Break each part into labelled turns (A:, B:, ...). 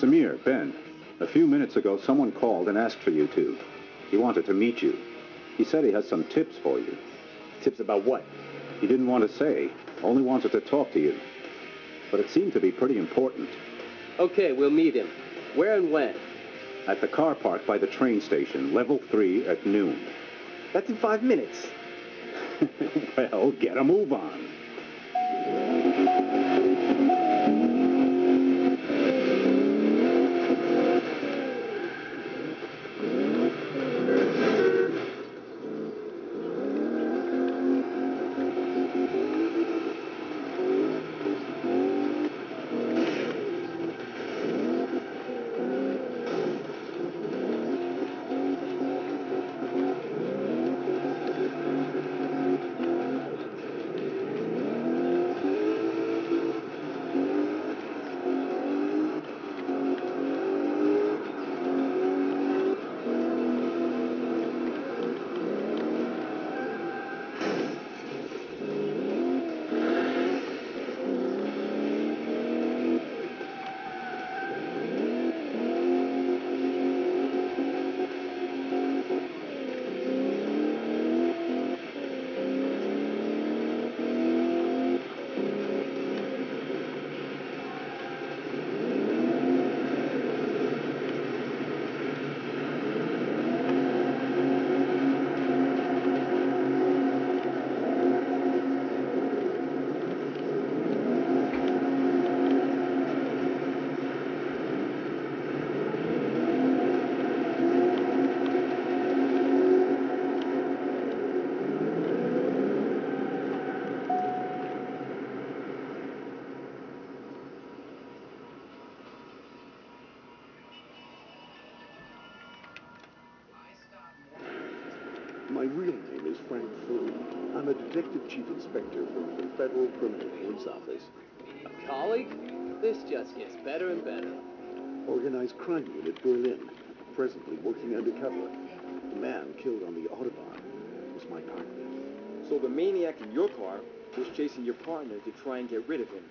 A: Samir, Ben. A few minutes ago, someone called and asked for you two. He wanted to meet you. He said he has some tips for you.
B: Tips about what?
A: He didn't want to say, only wanted to talk to you. But it seemed to be pretty important.
C: Okay, we'll meet him. Where and when?
A: At the car park by the train station, level 3 at noon.
B: That's in 5 minutes.
A: Well, get a move on.
D: My real name is Frank Fu. I'm a detective chief inspector from the Federal Criminal Police Office.
C: A colleague? This just gets better and better.
D: Organized crime unit Berlin. Presently working undercover. The man killed on the Autobahn was my partner.
B: So the maniac in your car was chasing your partner to try and get rid of him.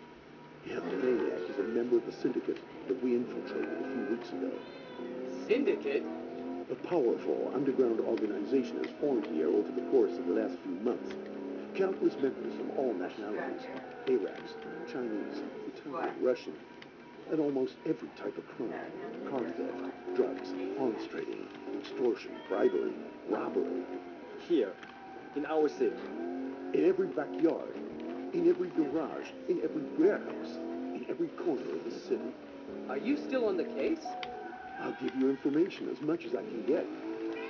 D: Yeah, the maniac is a member of the syndicate that we infiltrated a few weeks ago.
C: Syndicate?
D: A powerful underground organization has formed here over the course of the last few months. Countless members from all nationalities, Arabs, Chinese, Italian, Russian, and almost every type of crime. Car theft, drugs, arms trading, extortion, bribery, robbery.
B: Here, in our city.
D: In every backyard, in every garage, in every warehouse, in every corner of the city.
C: Are you still on the case?
D: I'll give you information as much as I can get.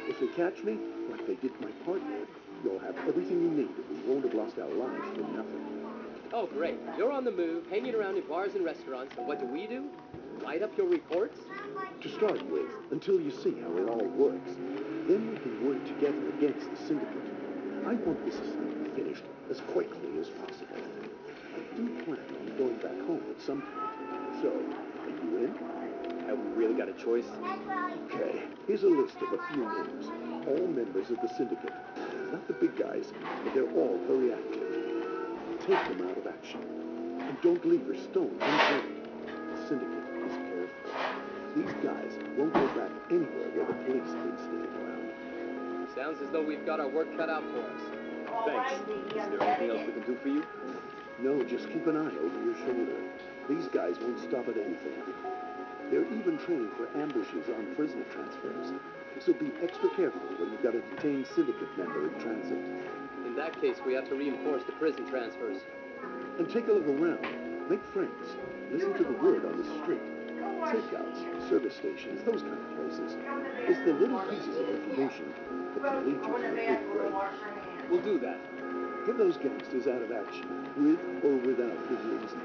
D: If they catch me, like they did my partner, you'll have everything you need, and we won't have lost our lives for nothing.
C: Oh, great. You're on the move, hanging around in bars and restaurants, and what do? Write up your reports?
D: To start with, until you see how it all works. Then we can work together against the syndicate. I want this assignment finished as quickly as possible. I do plan on going back home at some point. So, are you in?
B: Have we really got a choice?
D: Okay, here's a list of a few names. All members of the syndicate. Not the big guys, but they're all very active. Take them out of action. And don't leave a stone unturned. The syndicate is careful. These guys won't go back anywhere where the police have been sneaking around.
C: Sounds as though we've got our work cut out for us.
B: Thanks. Is there anything else we can do for you?
D: No, just keep an eye over your shoulder. These guys won't stop at anything. They're even training for ambushes on prisoner transfers. So be extra careful when you've got a detained syndicate member in transit.
C: In that case, we have to reinforce the prison transfers.
D: And take a look around. Make friends. Listen to the word on the street. Takeouts, service stations, those kind of places. It's the little pieces of information that can lead you to a big break.
B: We'll do that.
D: Get those gangsters out of action, with or without good reason.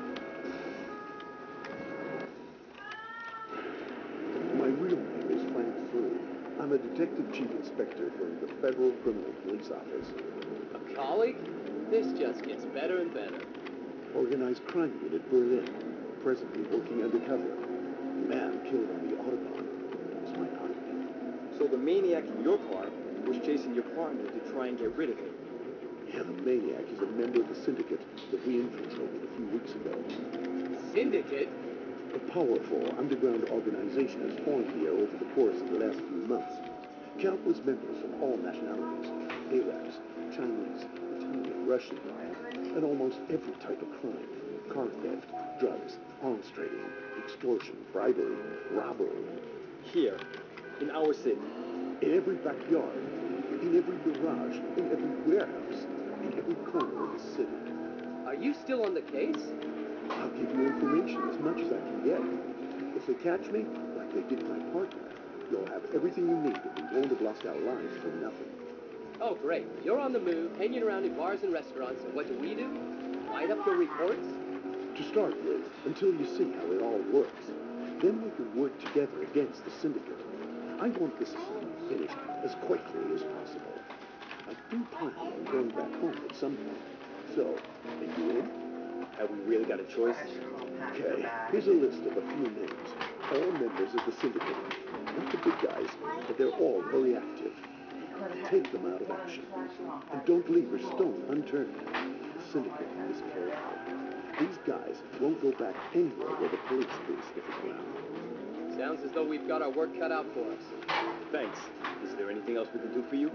D: My real name is Frank Fu. I'm a detective chief inspector from the Federal Criminal Police Office.
C: A colleague? This just gets better and better.
D: Organized crime unit Berlin. Presently working undercover. The man killed on the Autobahn was my partner.
B: So the maniac in your car was chasing your partner to try and get rid of him.
D: Yeah, the maniac is a member of the syndicate that we infiltrated a few weeks ago.
C: Syndicate?
D: A powerful underground organization has formed here over the course of the last few months. Countless members of all nationalities, Arabs, Chinese, Italian, Russian, and almost every type of crime. Car theft, drugs, arms trading, extortion, bribery, robbery.
B: Here, in our city.
D: In every backyard, in every garage, in every warehouse, in every corner of the city.
C: Are you still on the case?
D: I'll give you information as much as I can get. If they catch me, like they did my partner, you'll have everything you need, and we won't have lost our lives for nothing.
C: Oh, great. You're on the move, hanging around in bars and restaurants, and what do we do? Write up your reports?
D: To start with, until you see how it all works. Then we can work together against the syndicate. I want this assignment finished as quickly as possible. I do plan on going back home at some point. So, are you in?
B: Have we really got a choice?
D: Okay, here's a list of a few names. All members of the syndicate. Not the big guys, but they're all very active. Take them out of action. And don't leave a stone unturned. The syndicate is careful. These guys won't go back anywhere where the police have been sniffing around.
C: Sounds as though we've got our work cut out for us.
B: Thanks. Is there anything else we can do for you?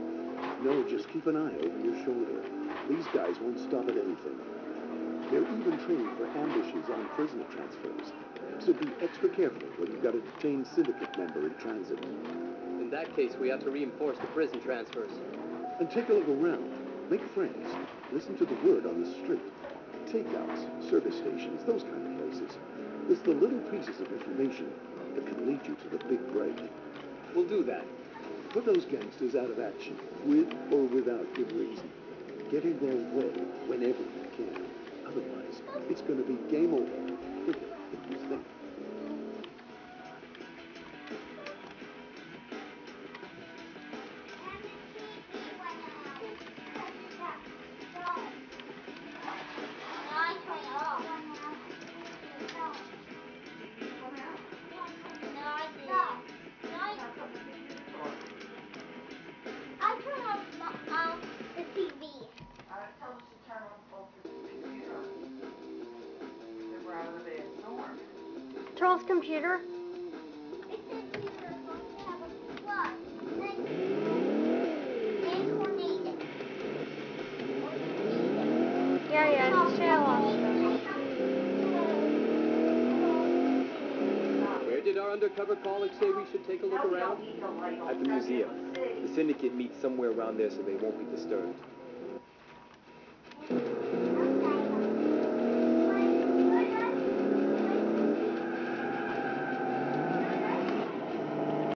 D: No, just keep an eye over your shoulder. These guys won't stop at anything. They're even trained for ambushes on prisoner transfers. So be extra careful when you've got a detained syndicate member in transit.
C: In that case, we have to reinforce the prison transfers.
D: And take a look around. Make friends. Listen to the word on the street. Takeouts, service stations, those kind of places. It's the little pieces of information that can lead you to the big break.
B: We'll do that.
D: Put those gangsters out of action, with or without good reason. Get in their way whenever you can. Otherwise, it's going to be game over quicker than you think.
E: The TV.
F: Tell us to turn on both your computer. That we're out of the bed. Storm.
E: Turn off the computer. It says we were supposed to have a flood. And tornado. Yeah, just say a lot of stuff.
C: Where did our undercover colleague say we should take a look around?
B: At the museum. The syndicate meets somewhere around there so they won't be disturbed.